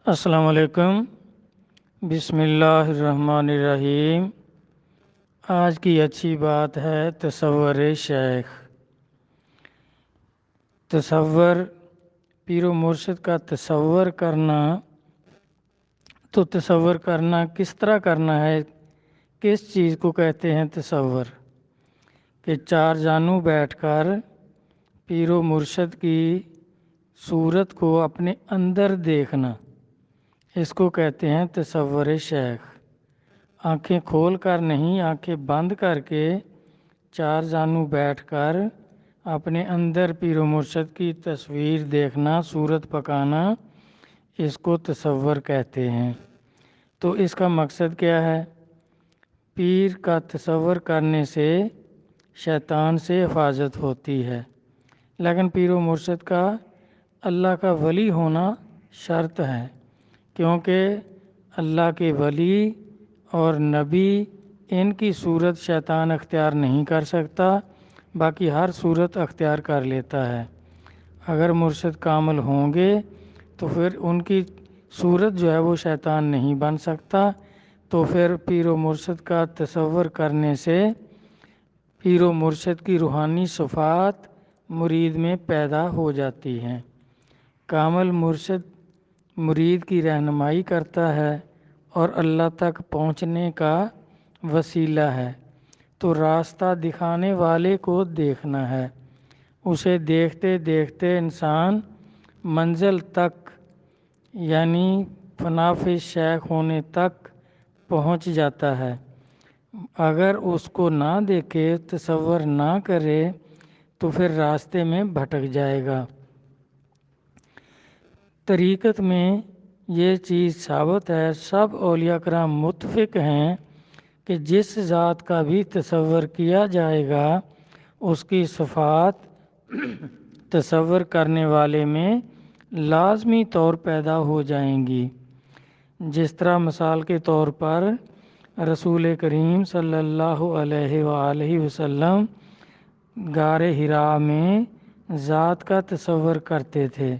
السلام علیکم۔ بسم اللہ الرحمن الرحیم۔ آج کی اچھی بات ہے تصور شیخ۔ تصور، پیر و مرشد کا تصور کرنا، تو تصور کرنا کس طرح کرنا ہے؟ کس چیز کو کہتے ہیں تصور؟ کہ چار جانوں بیٹھ کر پیر و مرشد کی صورت کو اپنے اندر دیکھنا، اس کو کہتے ہیں تصور شیخ۔ آنکھیں کھول کر نہیں، آنکھیں بند کر کے چار جانوں بیٹھ کر اپنے اندر پیر و مرشد کی تصویر دیکھنا، صورت پکانا، اس کو تصور کہتے ہیں۔ تو اس کا مقصد کیا ہے؟ پیر کا تصور کرنے سے شیطان سے حفاظت ہوتی ہے، لیکن پیر و مرشد کا اللہ کا ولی ہونا شرط ہے، کیونکہ اللہ کے ولی اور نبی ان کی صورت شیطان اختیار نہیں کر سکتا، باقی ہر صورت اختیار کر لیتا ہے۔ اگر مرشد کامل ہوں گے تو پھر ان کی صورت جو ہے وہ شیطان نہیں بن سکتا، تو پھر پیر و مرشد کا تصور کرنے سے پیر و مرشد کی روحانی صفات مرید میں پیدا ہو جاتی ہیں۔ کامل مرشد مرید کی رہنمائی کرتا ہے اور اللہ تک پہنچنے کا وسیلہ ہے، تو راستہ دکھانے والے کو دیکھنا ہے۔ اسے دیکھتے دیکھتے انسان منزل تک، یعنی فناء شیخ ہونے تک پہنچ جاتا ہے۔ اگر اس کو نہ دیکھے، تصور نہ کرے، تو پھر راستے میں بھٹک جائے گا۔ طریقت میں یہ چیز ثابت ہے، سب اولیاء کرام متفق ہیں کہ جس ذات کا بھی تصور کیا جائے گا، اس کی صفات تصور کرنے والے میں لازمی طور پیدا ہو جائیں گی۔ جس طرح مثال کے طور پر رسول کریم صلی اللہ علیہ وآلہ وسلم غار حراء میں ذات کا تصور کرتے تھے،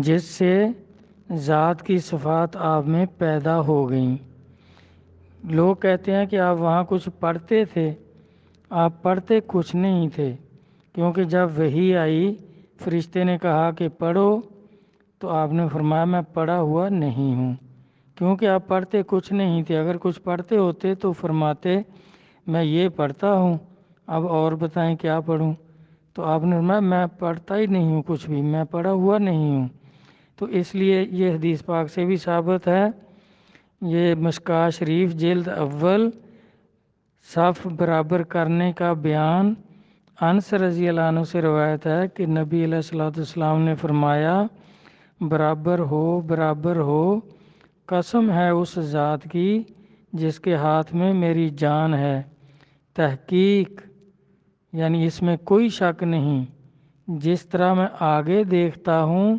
جس سے ذات کی صفات آپ میں پیدا ہو گئیں۔ لوگ کہتے ہیں کہ آپ وہاں کچھ پڑھتے تھے، آپ پڑھتے کچھ نہیں تھے، کیونکہ جب وحی آئی، فرشتے نے کہا کہ پڑھو، تو آپ نے فرمایا میں پڑھا ہوا نہیں ہوں، کیونکہ آپ پڑھتے کچھ نہیں تھے۔ اگر کچھ پڑھتے ہوتے تو فرماتے میں یہ پڑھتا ہوں، اب اور بتائیں کیا پڑھوں؟ تو آپ نے فرمایا میں پڑھتا ہی نہیں ہوں کچھ بھی، میں پڑھا ہوا نہیں ہوں۔ تو اس لیے یہ حدیث پاک سے بھی ثابت ہے۔ یہ مشکوٰۃ شریف جلد اول صف برابر کرنے کا بیان انس رضی اللہ عنہ سے روایت ہے کہ نبی علیہ الصلوۃ والسلام نے فرمایا برابر ہو، برابر ہو، قسم ہے اس ذات کی جس کے ہاتھ میں میری جان ہے، تحقیق یعنی اس میں کوئی شک نہیں، جس طرح میں آگے دیکھتا ہوں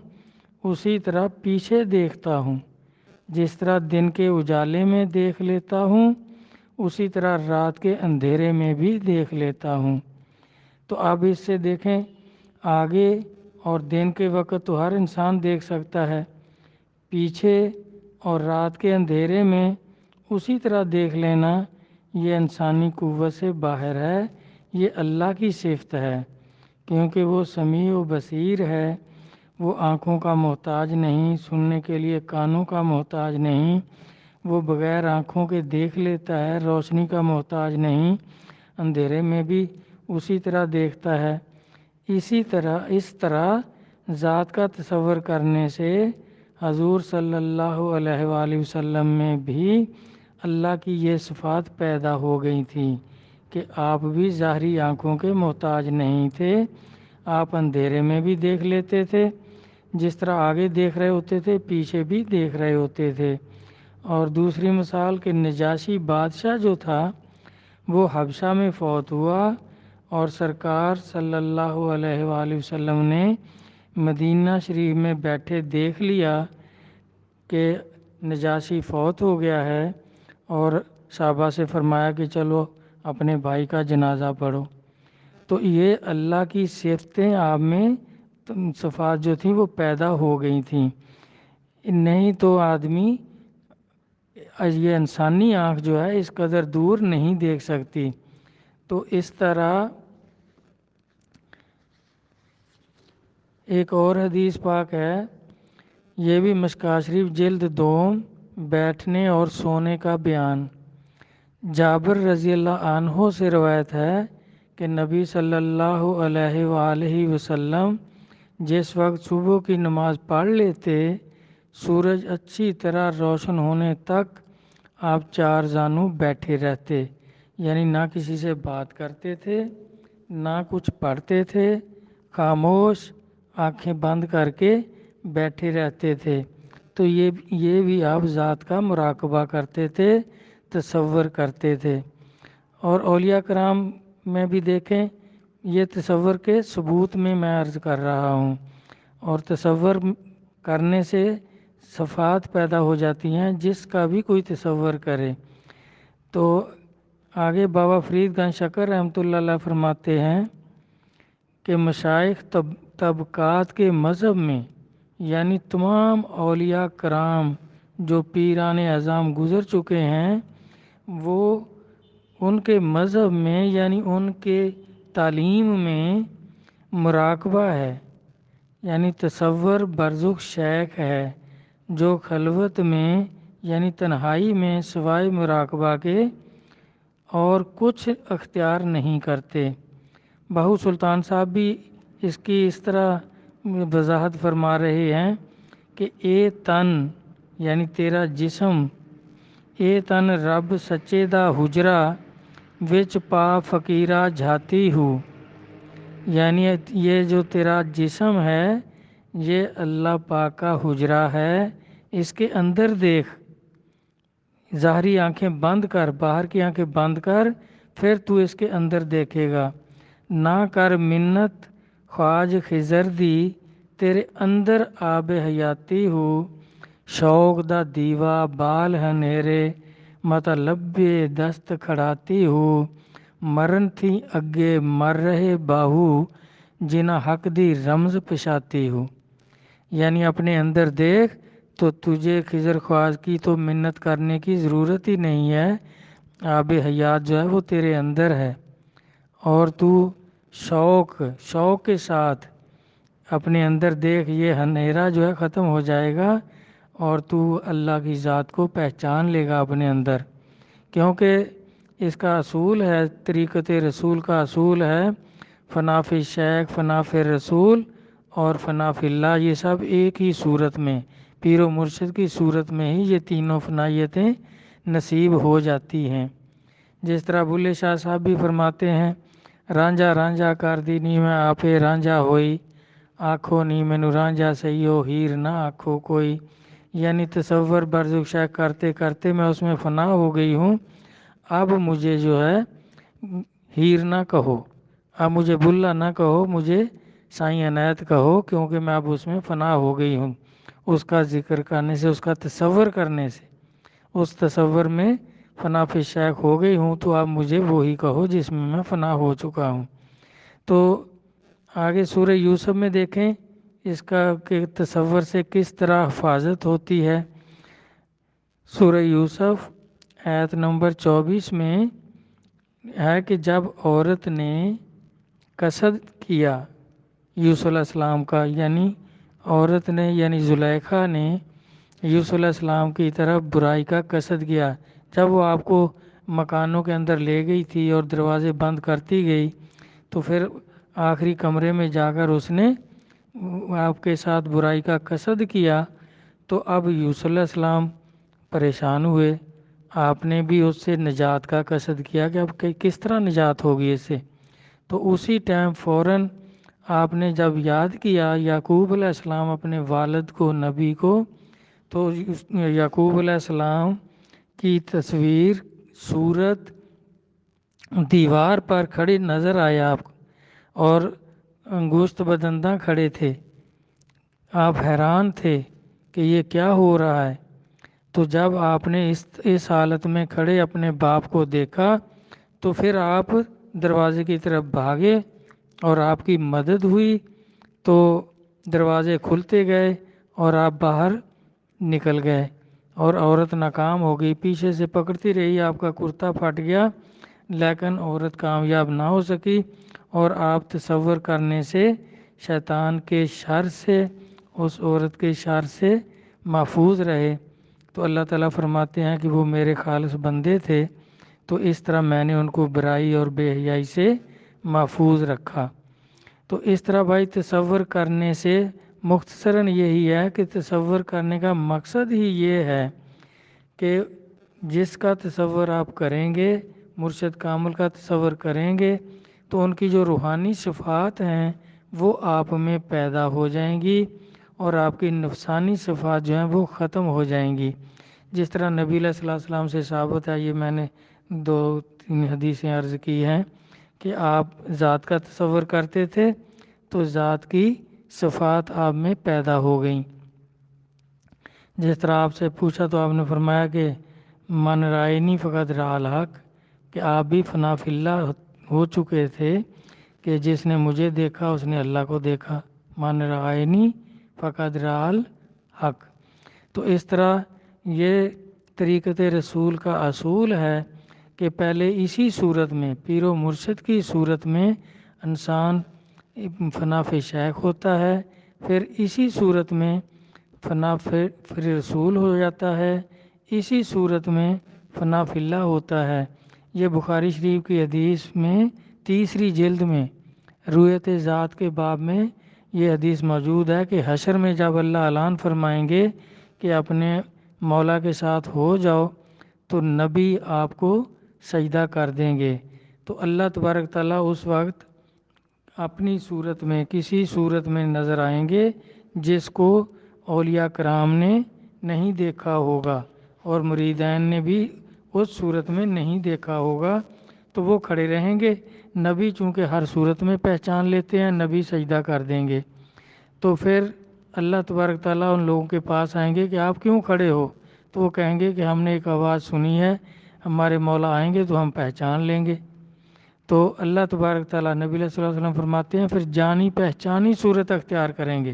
اسی طرح پیچھے دیکھتا ہوں، جس طرح دن کے اجالے میں دیکھ لیتا ہوں اسی طرح رات کے اندھیرے میں بھی دیکھ لیتا ہوں۔ تو اب اس سے دیکھیں، آگے اور دن کے وقت تو ہر انسان دیکھ سکتا ہے، پیچھے اور رات کے اندھیرے میں اسی طرح دیکھ لینا یہ انسانی قوت سے باہر ہے، یہ اللہ کی صفت ہے، کیونکہ وہ سمیع و بصیر ہے۔ وہ آنکھوں کا محتاج نہیں، سننے کے لیے کانوں کا محتاج نہیں، وہ بغیر آنکھوں کے دیکھ لیتا ہے، روشنی کا محتاج نہیں، اندھیرے میں بھی اسی طرح دیکھتا ہے۔ اس طرح ذات کا تصور کرنے سے حضور صلی اللہ علیہ وآلہ وسلم میں بھی اللہ کی یہ صفات پیدا ہو گئی تھیں کہ آپ بھی ظاہری آنکھوں کے محتاج نہیں تھے، آپ اندھیرے میں بھی دیکھ لیتے تھے، جس طرح آگے دیکھ رہے ہوتے تھے پیچھے بھی دیکھ رہے ہوتے تھے۔ اور دوسری مثال کہ نجاشی بادشاہ جو تھا وہ حبشہ میں فوت ہوا، اور سرکار صلی اللہ علیہ وآلہ وسلم نے مدینہ شریف میں بیٹھے دیکھ لیا کہ نجاشی فوت ہو گیا ہے، اور صحابہ سے فرمایا کہ چلو اپنے بھائی کا جنازہ پڑھو۔ تو یہ اللہ کی صفتیں آپ میں صفات جو تھیں وہ پیدا ہو گئی تھیں۔ نہیں تو آدمی یہ انسانی آنکھ جو ہے اس قدر دور نہیں دیکھ سکتی۔ تو اس طرح ایک اور حدیث پاک ہے، یہ بھی مشکوٰۃ شریف جلد 2 بیٹھنے اور سونے کا بیان۔ جابر رضی اللہ عنہ سے روایت ہے کہ نبی صلی اللہ علیہ وآلہ وسلم جس وقت صبح کی نماز پڑھ لیتے، سورج اچھی طرح روشن ہونے تک آپ 4 زانوں بیٹھے رہتے، یعنی نہ کسی سے بات کرتے تھے، نہ کچھ پڑھتے تھے، خاموش آنکھیں بند کر کے بیٹھے رہتے تھے۔ تو یہ بھی آپ ذات کا مراقبہ کرتے تھے، تصور کرتے تھے۔ اور اولیاء کرام میں بھی دیکھیں، یہ تصور کے ثبوت میں عرض کر رہا ہوں، اور تصور کرنے سے صفات پیدا ہو جاتی ہیں جس کا بھی کوئی تصور کرے۔ تو آگے بابا فرید گنج شکر رحمۃ اللہ علیہ فرماتے ہیں کہ مشائخ طبقات کے مذہب میں، یعنی تمام اولیاء کرام جو پیران اعظام گزر چکے ہیں، وہ ان کے مذہب میں یعنی ان کے تعلیم میں مراقبہ ہے، یعنی تصور برزخ شیخ ہے جو خلوت میں یعنی تنہائی میں سوائے مراقبہ کے اور کچھ اختیار نہیں کرتے۔ بہو سلطان صاحب بھی اس کی اس طرح وضاحت فرما رہے ہیں کہ اے تن یعنی تیرا جسم، اے تن رب سچے دا حجرا وچ پا فقیرہ جھاتی ہو، یعنی یہ جو تیرا جسم ہے یہ اللہ پاک کا حجرہ ہے، اس کے اندر دیکھ، ظاہری آنکھیں بند کر، باہر کی آنکھیں بند کر، پھر تو اس کے اندر دیکھے گا۔ نہ کر منت خواج خضر دی، تیرے اندر آب حیاتی ہو، شوق دا دیوا بال ہنیرے مطلب دست کھڑاتی ہو، مرن تھی اگے مر رہے باہو جنہ حق دی رمز پشاتی ہو، یعنی اپنے اندر دیکھ تو تجھے خضر خواج کی تو منت کرنے کی ضرورت ہی نہیں ہے، آب حیات جو ہے وہ تیرے اندر ہے، اور تو شوق کے ساتھ اپنے اندر دیکھ، یہ ہنیرا جو ہے ختم ہو جائے گا اور تو اللہ کی ذات کو پہچان لے گا اپنے اندر، کیونکہ اس کا اصول ہے، طریقت رسول کا اصول ہے فنا فی شیخ فنا فی رسول اور فنا فی اللہ، یہ سب ایک ہی صورت میں، پیر و مرشد کی صورت میں ہی یہ تینوں فنائیتیں نصیب ہو جاتی ہیں۔ جس طرح بلے شاہ صاحب بھی فرماتے ہیں، رانجھا رانجھا کر دی نی میں آپے رانجھا ہوئی، آنکھوں نی مینو رانجھا سہیو ہیر نہ آنکھوں کوئی، یعنی تصور برزخ شیخ کرتے کرتے میں اس میں فنا ہو گئی ہوں، اب مجھے جو ہے ہیر نہ کہو، اب مجھے بلا نہ کہو، مجھے سائیں عنایت کہو، کیونکہ میں اب اس میں فنا ہو گئی ہوں، اس کا ذکر کرنے سے، اس کا تصور کرنے سے، اس تصور میں فنا فی شیخ ہو گئی ہوں، تو اب مجھے وہی کہو جس میں میں فنا ہو چکا ہوں۔ تو آگے سورہ یوسف میں دیکھیں اس کا کہ تصور سے کس طرح حفاظت ہوتی ہے۔ سورہ یوسف آیت نمبر 24 میں ہے کہ جب عورت نے قصد کیا یوسف علیہ السلام کا، یعنی عورت نے یعنی زلیخا نے یوسف علیہ السلام کی طرف برائی کا قصد کیا، جب وہ آپ کو مکانوں کے اندر لے گئی تھی اور دروازے بند کرتی گئی، تو پھر آخری کمرے میں جا کر اس نے آپ کے ساتھ برائی کا قصد کیا، تو اب یوسف علیہ السلام پریشان ہوئے، آپ نے بھی اس سے نجات کا قصد کیا کہ اب کس طرح نجات ہوگی اس سے، تو اسی ٹائم فوراً آپ نے جب یاد کیا یعقوب علیہ السلام اپنے والد کو، نبی کو، تو یعقوب علیہ السلام کی تصویر صورت دیوار پر کھڑی نظر آیا آپ کو، اور گوشت بدنداں کھڑے تھے، آپ حیران تھے کہ یہ کیا ہو رہا ہے، تو جب آپ نے اس حالت میں کھڑے اپنے باپ کو دیکھا تو پھر آپ دروازے کی طرف بھاگے اور آپ کی مدد ہوئی، تو دروازے کھلتے گئے اور آپ باہر نکل گئے اور عورت ناکام ہو گئی، پیچھے سے پکڑتی رہی، آپ کا کرتا پھٹ گیا لیکن عورت کامیاب نہ ہو سکی، اور آپ تصور کرنے سے شیطان کے شر سے، اس عورت کے شر سے محفوظ رہے۔ تو اللہ تعالیٰ فرماتے ہیں کہ وہ میرے خالص بندے تھے، تو اس طرح میں نے ان کو برائی اور بے حیائی سے محفوظ رکھا۔ تو اس طرح بھائی تصور کرنے سے مختصراً یہی ہے کہ تصور کرنے کا مقصد ہی یہ ہے کہ جس کا تصور آپ کریں گے، مرشد کامل کا تصور کریں گے، تو ان کی جو روحانی صفات ہیں وہ آپ میں پیدا ہو جائیں گی، اور آپ کی نفسانی صفات جو ہیں وہ ختم ہو جائیں گی۔ جس طرح نبی علیہ الصلوۃ والسلام سے ثابت ہے، یہ میں نے 2-3 حدیثیں عرض کی ہیں کہ آپ ذات کا تصور کرتے تھے تو ذات کی صفات آپ میں پیدا ہو گئیں۔ جس طرح آپ سے پوچھا تو آپ نے فرمایا کہ من رائنی فقط رأى الحق، کہ آپ بھی فنا فی اللہ ہو چکے تھے کہ جس نے مجھے دیکھا اس نے اللہ کو دیکھا، من رائنی فقط رأى الحق۔ تو اس طرح یہ طریقت رسول کا اصول ہے کہ پہلے اسی صورت میں، پیر و مرشد کی صورت میں انسان فنا فی شیخ ہوتا ہے، پھر اسی صورت میں فنا فی رسول ہو جاتا ہے، اسی صورت میں فنا فی اللہ ہوتا ہے۔ یہ بخاری شریف کی حدیث میں 3 جلد میں رؤیت ذات کے باب میں یہ حدیث موجود ہے کہ حشر میں جب اللہ اعلان فرمائیں گے کہ اپنے مولا کے ساتھ ہو جاؤ، تو نبی آپ کو سجدہ کر دیں گے، تو اللہ تبارک تعالیٰ اس وقت اپنی صورت میں، کسی صورت میں نظر آئیں گے جس کو اولیاء کرام نے نہیں دیکھا ہوگا اور مریدین نے بھی اس صورت میں نہیں دیکھا ہوگا، تو وہ کھڑے رہیں گے۔ نبی چونکہ ہر صورت میں پہچان لیتے ہیں، نبی سجدہ کر دیں گے، تو پھر اللہ تبارک تعالیٰ ان لوگوں کے پاس آئیں گے کہ آپ کیوں کھڑے ہو؟ تو وہ کہیں گے کہ ہم نے ایک آواز سنی ہے، ہمارے مولا آئیں گے تو ہم پہچان لیں گے۔ تو اللہ تبارک تعالیٰ، نبی علیہ الصلوۃ والسلام فرماتے ہیں، پھر جانی پہچانی صورت اختیار کریں گے۔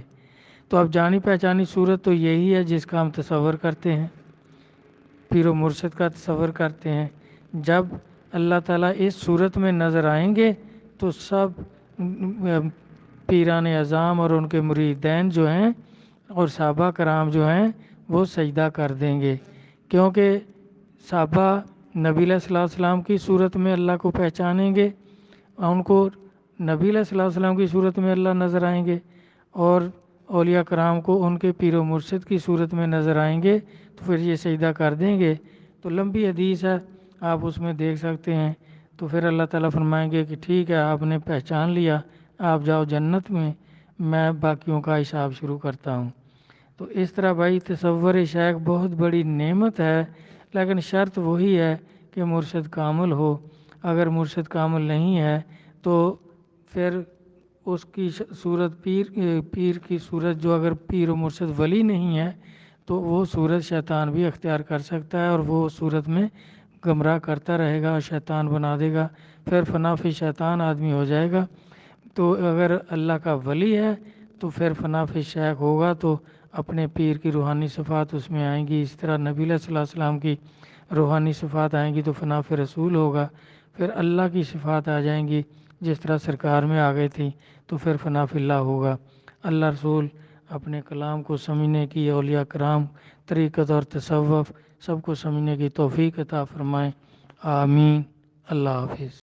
تو اب جانی پہچانی صورت تو یہی ہے جس کا ہم تصور کرتے ہیں، پیر و مرشد کا تصور کرتے ہیں۔ جب اللہ تعالیٰ اس صورت میں نظر آئیں گے تو سب پیران اعظام اور ان کے مریدین جو ہیں اور صحابہ کرام جو ہیں وہ سجدہ کر دیں گے، کیونکہ صحابہ نبی علیہ الصلوۃ والسلام کی صورت میں اللہ کو پہچانیں گے، ان کو نبی علیہ الصلوۃ والسلام کی صورت میں اللہ نظر آئیں گے، اور اولیاء کرام کو ان کے پیر و مرشد کی صورت میں نظر آئیں گے، تو پھر یہ سجدہ کر دیں گے۔ تو لمبی حدیث ہے، آپ اس میں دیکھ سکتے ہیں۔ تو پھر اللہ تعالیٰ فرمائیں گے کہ ٹھیک ہے، آپ نے پہچان لیا، آپ جاؤ جنت میں باقیوں کا حساب شروع کرتا ہوں۔ تو اس طرح بھائی تصور شیخ بہت بڑی نعمت ہے، لیکن شرط وہی ہے کہ مرشد کامل ہو۔ اگر مرشد کامل نہیں ہے تو پھر اس کی صورت پیر کی صورت، جو اگر پیر و مرشد ولی نہیں ہے تو وہ صورت شیطان بھی اختیار کر سکتا ہے، اور وہ صورت میں گمراہ کرتا رہے گا اور شیطان بنا دے گا، پھر فنا فی شیطان آدمی ہو جائے گا۔ تو اگر اللہ کا ولی ہے تو پھر فنا فی شیخ ہوگا تو اپنے پیر کی روحانی صفات اس میں آئیں گی، اس طرح نبی علیہ الصلوۃ والسلام کی روحانی صفات آئیں گی تو فنا فی رسول ہوگا، پھر اللہ کی صفات آ جائیں گی جس طرح سرکار میں آ گئی تھی تو پھر فنا فی اللہ ہوگا۔ اللہ رسول اپنے کلام کو سمجھنے کی، اولیاء کرام طریقت اور تصوف سب کو سمجھنے کی توفیق عطا فرمائیں، آمین۔ اللہ حافظ۔